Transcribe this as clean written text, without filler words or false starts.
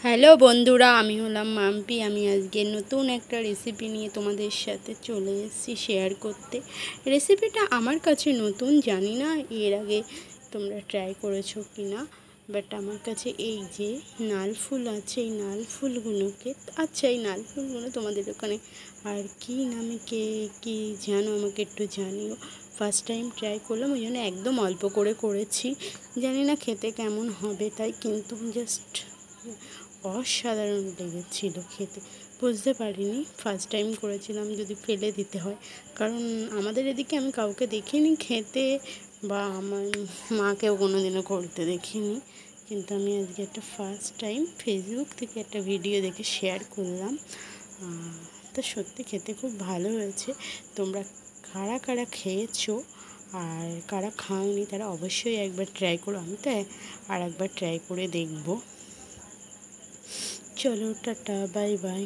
Hello বন্ধুরা, আমি হলাম মাম্পি। আমি আজকে নতুন একটা রেসিপি নিয়ে তোমাদের সাথে চলে এসেছি শেয়ার করতে। রেসিপিটা আমার কাছে নতুন, জানি না এর আগে তোমরা ট্রাই করেছো কি না, বাট আমার কাছে এই যে নাল ফুল আছে, এই নাল ফুলগুলোকে, আচ্ছা এই নাল ফুলগুলো তোমাদের ওখানে আর কি নামে কে কি জানো আমাকে একটু জানিও। ফার্স্ট টাইম ট্রাই করলাম, ওই জন্য একদম অল্প করে করেছি, জানি না খেতে কেমন হবে, তাই কিন্তু জাস্ট অসাধারণ লেগেছিল খেতে। বুঝতে পারিনি, ফার্স্ট টাইম করেছিলাম, যদি ফেলে দিতে হয়, কারণ আমাদের এদিকে আমি কাউকে দেখিনি খেতে, বা আমার মাকেও কোনো দিনও করতে দেখিনি, কিন্তু আমি আজকে একটা ফার্স্ট টাইম ফেসবুক থেকে একটা ভিডিও দেখে শেয়ার করলাম। তো সত্যি খেতে খুব ভালো হয়েছে। তোমরা কারা কারা খেয়েছো আর কারা খাওনি তারা অবশ্যই একবার ট্রাই করো। আমি তো আর একবার ট্রাই করে দেখবো। চলো, টাটা, বাই বাই।